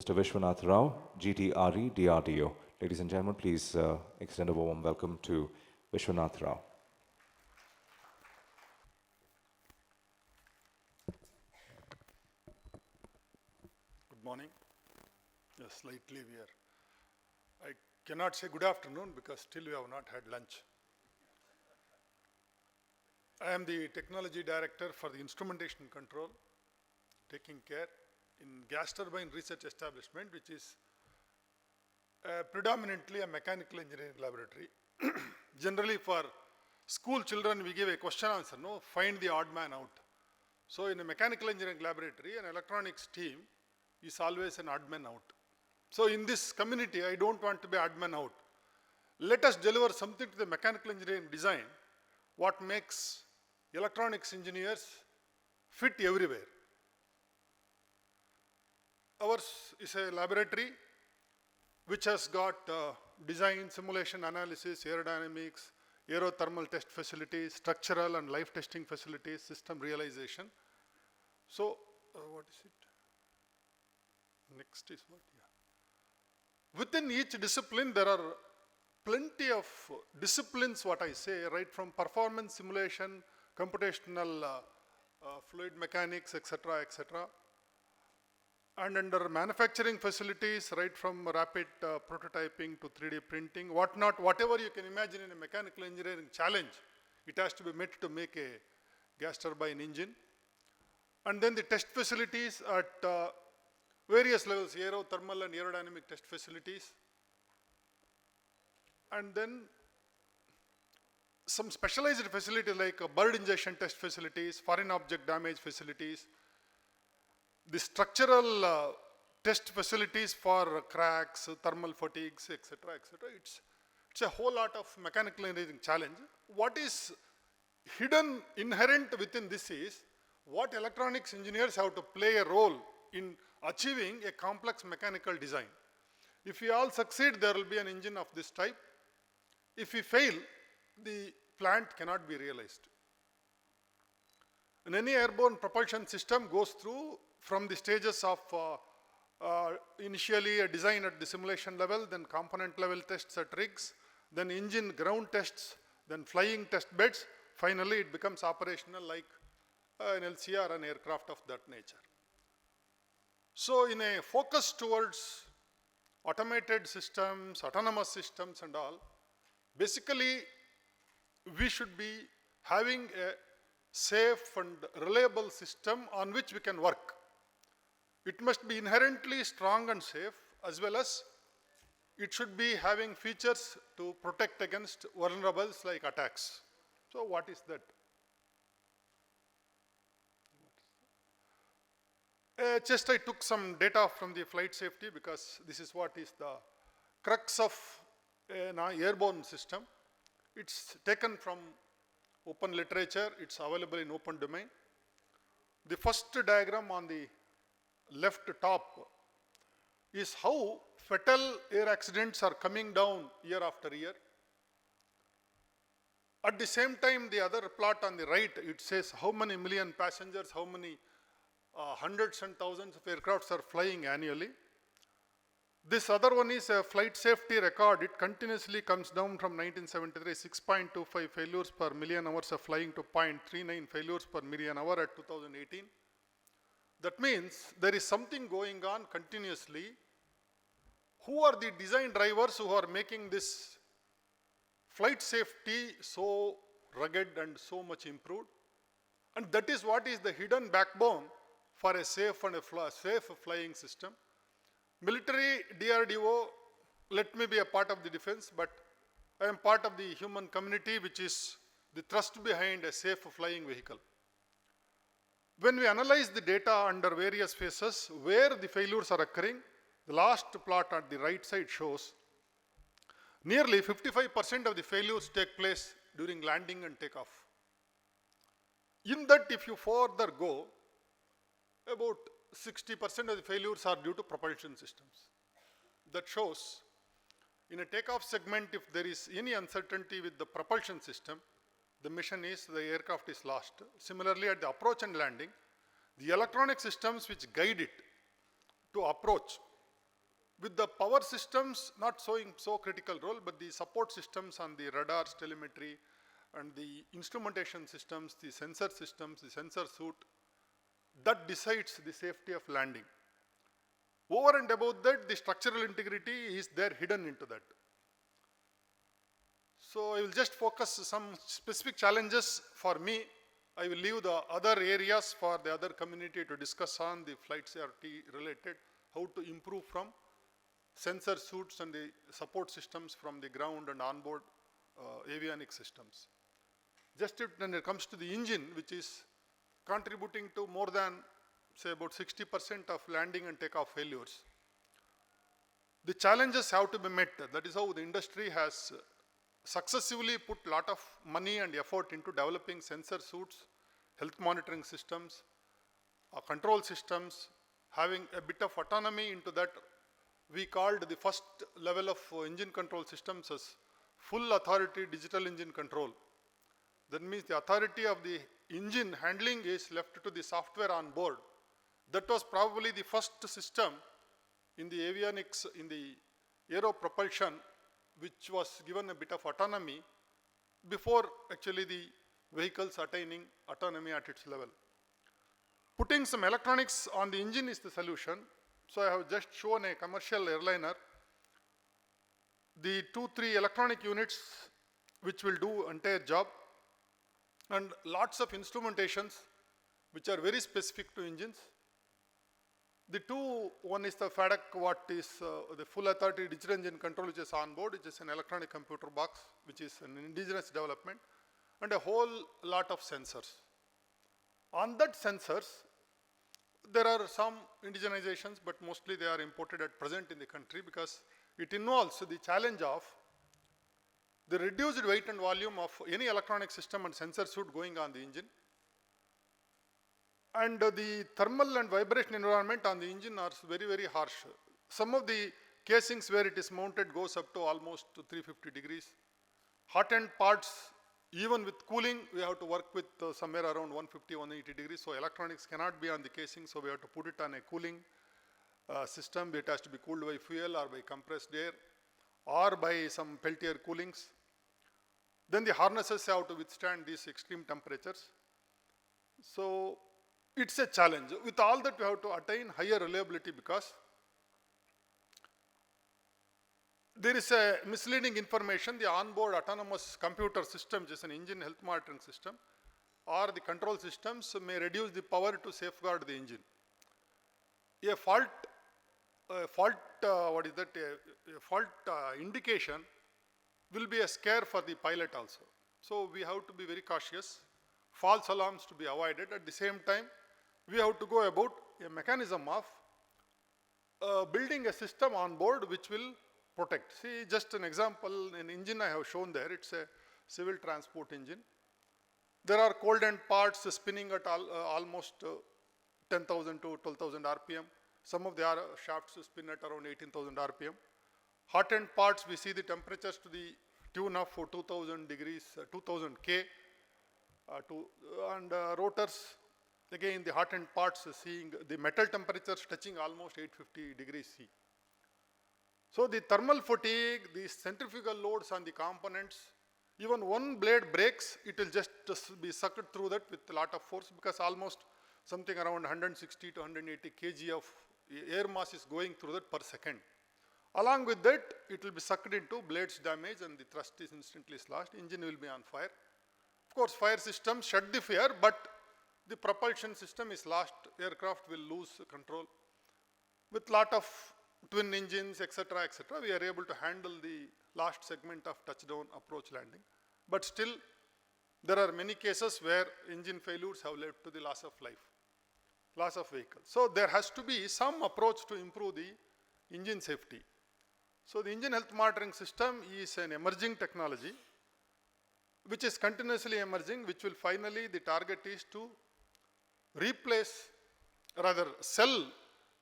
Mr. Vishwanath Rao, GTRE, DRDO. Ladies and gentlemen, please extend a warm welcome to Vishwanath Rao. Good morning. Yes, slightly we are. I cannot say good afternoon because still we have not had lunch. I am the Technology Director for the Instrumentation Control, taking care in Gas Turbine Research Establishment, which is predominantly a mechanical engineering laboratory. Generally for school children, we give a question answer, no? Find the odd man out. So in a mechanical engineering laboratory, an electronics team is always an odd man out. So in this community, I don't want to be odd man out. Let us deliver something to the mechanical engineering design, what makes electronics engineers fit everywhere. Ours is a laboratory which has got design, simulation, analysis, aerodynamics, aerothermal test facilities, structural and life testing facilities, system realization. So, what is it? Next is what? Yeah. Within each discipline, there are plenty of disciplines, what I say, right from performance simulation, computational fluid mechanics, etc., etc. And under manufacturing facilities, right from rapid prototyping to 3D printing, whatnot, whatever you can imagine in a mechanical engineering challenge, it has to be met to make a gas turbine engine. And then the test facilities at various levels, aerothermal and aerodynamic test facilities. And then some specialized facilities like bird injection test facilities, foreign object damage facilities, the structural test facilities for cracks, thermal fatigues, etc., etc. It's a whole lot of mechanical engineering challenge. What is hidden, inherent within this is what electronics engineers have to play a role in achieving a complex mechanical design. If we all succeed, there will be an engine of this type. If we fail, the plant cannot be realized. And any airborne propulsion system goes through from the stages of initially a design at the simulation level, then component level tests at rigs, then engine ground tests, then flying test beds. Finally, it becomes operational like an LCR, an aircraft of that nature. So in a focus towards automated systems, autonomous systems and all, basically we should be having a safe and reliable system on which we can work. It must be inherently strong and safe, as well as it should be having features to protect against vulnerables like attacks. So what is that? Just I took some data from the flight safety because this is what is the crux of an airborne system. It's taken from open literature, it's available in open domain. The first diagram on the left top is how fatal air accidents are coming down year after year. At the same time, the other plot on the right, it says how many million passengers, how many hundreds and thousands of aircrafts are flying annually. This other one is a flight safety record. It continuously comes down from 1973, 6.25 failures per million hours of flying to 0.39 failures per million hour at 2018. That means there is something going on continuously. Who are the design drivers who are making this flight safety so rugged and so much improved? And that is what is the hidden backbone for a safe and safe flying system. Military DRDO, let me be a part of the defense, but I am part of the human community, which is the thrust behind a safe flying vehicle. When we analyze the data under various phases where the failures are occurring, the last plot at the right side shows nearly 55% of the failures take place during landing and takeoff. In that, if you further go, about 60% of the failures are due to propulsion systems. That shows in a takeoff segment, if there is any uncertainty with the propulsion system, the mission is, the aircraft is lost. Similarly, at the approach and landing, the electronic systems which guide it to approach With the power systems not showing so critical role, but the support systems on the radars, telemetry, and the instrumentation systems, the sensor systems, the sensor suite, that decides the safety of landing. Over and above that, the structural integrity is there hidden into that. So I will just focus some specific challenges for me. I will leave the other areas for the other community to discuss on the flight safety related, how to improve from sensor suites and the support systems from the ground and onboard avionics systems. Just when it comes to the engine, which is contributing to more than, say, about 60% of landing and takeoff failures. The challenges have to be met. That is how the industry has successively put a lot of money and effort into developing sensor suites, health monitoring systems, control systems, having a bit of autonomy into that. We called the first level of engine control systems as full authority digital engine control. That means the authority of the engine handling is left to the software on board. That was probably the first system in the avionics, in the aero propulsion, which was given a bit of autonomy before actually the vehicles attaining autonomy at its level. Putting some electronics on the engine is the solution. So I have just shown a commercial airliner, the 2-3 electronic units which will do entire job, and lots of instrumentations which are very specific to engines. The two, one is the FADC, what is the full authority digital engine control, which is on board, which is an electronic computer box, which is an indigenous development, and a whole lot of sensors. On that sensors, there are some indigenizations, but mostly they are imported at present in the country because it involves the challenge of the reduced weight and volume of any electronic system and sensor suite going on the engine. And the thermal and vibration environment on the engine are very, very harsh. Some of the casings where it is mounted goes up to almost 350 degrees. Hot end parts, even with cooling, we have to work with somewhere around 150, 180 degrees. So electronics cannot be on the casing, so we have to put it on a cooling system. It has to be cooled by fuel or by compressed air or by some Peltier coolings. Then the harnesses have to withstand these extreme temperatures. So it's a challenge. With all that, we have to attain higher reliability because there is a misleading information. The onboard autonomous computer system, which is an engine health monitoring system, or the control systems may reduce the power to safeguard the engine. A fault indication will be a scare for the pilot also. So we have to be very cautious. False alarms to be avoided. At the same time, we have to go about a mechanism of building a system on board which will protect. See, just an example, an engine I have shown there, it's a civil transport engine. There are cold end parts spinning at almost 10,000 to 12,000 RPM. Some of the shafts spin at around 18,000 RPM. Hot end parts, we see the temperatures to the tune of 2,000 degrees, 2,000 K. And rotors, again the hot end parts seeing the metal temperatures touching almost 850 degrees C. So the thermal fatigue, the centrifugal loads on the components, even one blade breaks, it will just be sucked through that with a lot of force because almost something around 160 to 180 kg of air mass is going through that per second. Along with that, it will be sucked into blades damage and the thrust is instantly lost, engine will be on fire. Of course, fire systems shut the fire, but the propulsion system is lost, aircraft will lose control. With lot of twin engines, etc., etc., we are able to handle the last segment of touchdown, approach, landing. But still, there are many cases where engine failures have led to the loss of life, loss of vehicle. So there has to be some approach to improve the engine safety. So the engine health monitoring system is an emerging technology which is continuously emerging, which will finally, the target is to replace, rather sell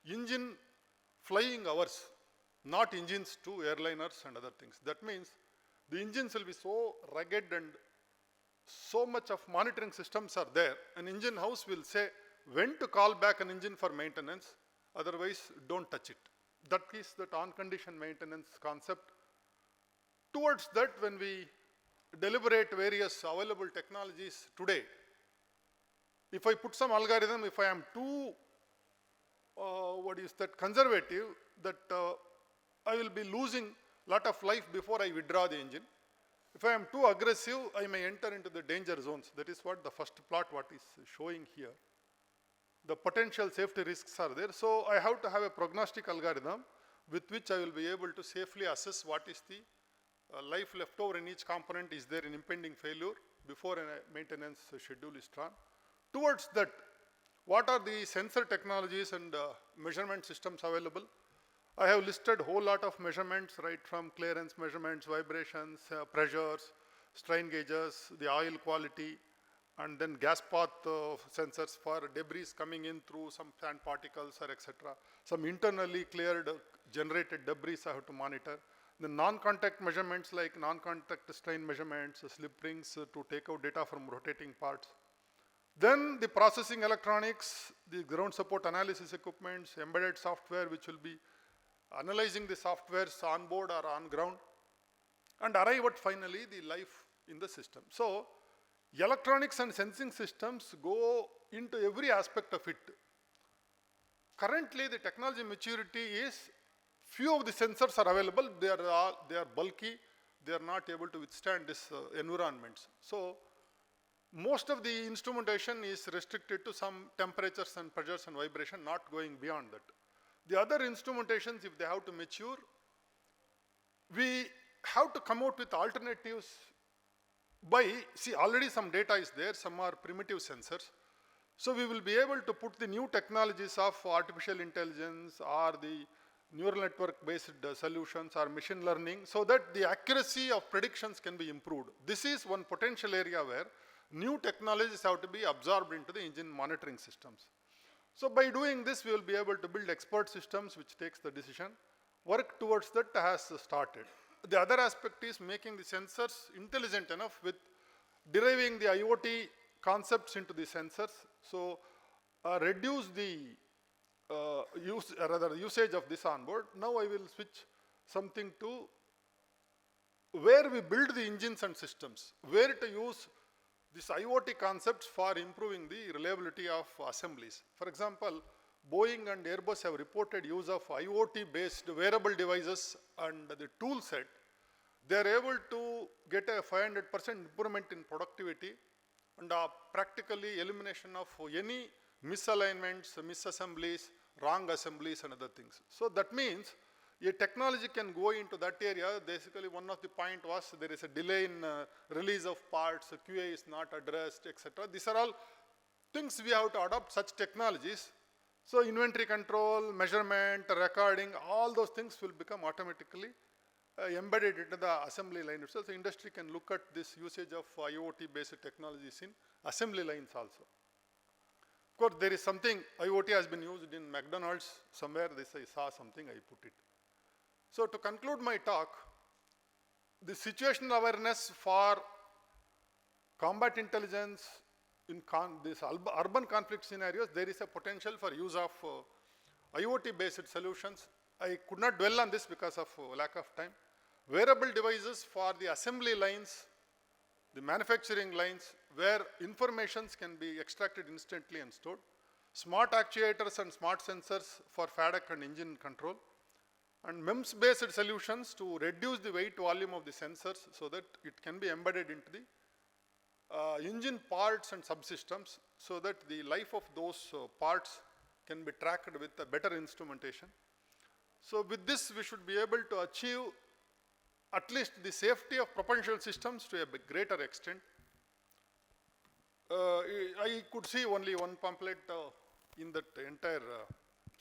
engine flying hours, not engines to airliners and other things. That means the engines will be so rugged and so much of monitoring systems are there. An engine house will say when to call back an engine for maintenance, otherwise don't touch it. That is that on-condition maintenance concept. Towards that, when we deliberate various available technologies today, if I put some algorithm, if I am too, conservative, that I will be losing lot of life before I withdraw the engine. If I am too aggressive, I may enter into the danger zones. That is what the first plot what is showing here. The potential safety risks are there. So I have to have a prognostic algorithm with which I will be able to safely assess what is the life left over in each component. Is there an impending failure before a maintenance schedule is drawn? Towards that, what are the sensor technologies and measurement systems available? I have listed a whole lot of measurements, right from clearance measurements, vibrations, pressures, strain gauges, the oil quality, and then gas path sensors for debris coming in through some sand particles or etc. Some internally cleared generated debris I have to monitor. The non-contact measurements like non-contact strain measurements, slip rings to take out data from rotating parts. Then the processing electronics, the ground support analysis equipments, embedded software which will be analyzing the softwares on board or on ground, and arrive at finally the life in the system. So electronics and sensing systems go into every aspect of it. Currently the technology maturity is few of the sensors are available, they are bulky, they are not able to withstand this environments. So most of the instrumentation is restricted to some temperatures and pressures and vibration, not going beyond that. The other instrumentations, if they have to mature, we have to come out with alternatives by, see already some data is there, some are primitive sensors. So we will be able to put the new technologies of artificial intelligence or the neural network based solutions or machine learning so that the accuracy of predictions can be improved. This is one potential area where new technologies have to be absorbed into the engine monitoring systems. So by doing this, we will be able to build expert systems which takes the decision. Work towards that has started. The other aspect is making the sensors intelligent enough with deriving the IoT concepts into the sensors. So reduce the usage of this on board. Now I will switch something to where we build the engines and systems, where to use these IoT concepts for improving the reliability of assemblies. For example, Boeing and Airbus have reported use of IoT-based wearable devices and the tool set. They are able to get a 500% improvement in productivity and practically elimination of any misalignments, misassemblies, wrong assemblies and other things. So that means a technology can go into that area. Basically one of the point was there is a delay in release of parts, QA is not addressed, etc. These are all things we have to adopt such technologies. So inventory control, measurement, recording, all those things will become automatically embedded into the assembly line itself. So industry can look at this usage of IoT based technologies in assembly lines also. Of course, there is something, IoT has been used in McDonald's, somewhere this I saw something, I put it. So to conclude my talk, the situational awareness for combat intelligence in these urban conflict scenarios, there is a potential for use of IoT based solutions. I could not dwell on this because of lack of time. Wearable devices for the assembly lines, the manufacturing lines, where informations can be extracted instantly and stored. Smart actuators and smart sensors for FADEC and engine control. And MEMS-based solutions to reduce the weight volume of the sensors so that it can be embedded into the engine parts and subsystems so that the life of those parts can be tracked with a better instrumentation. So with this, we should be able to achieve at least the safety of propulsion systems to a greater extent. I could see only one pamphlet in that entire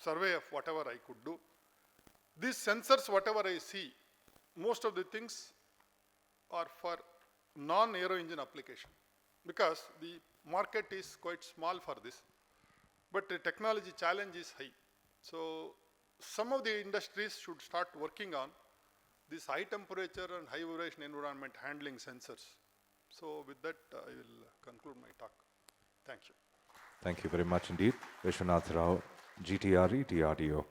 survey of whatever I could do. These sensors, whatever I see, most of the things are for non-aero engine application because the market is quite small for this, but the technology challenge is high. So some of the industries should start working on this high temperature and high vibration environment handling sensors. So with that, I will conclude my talk. Thank you. Thank you very much indeed. Vishwanath Rao, GTRE, DRDO.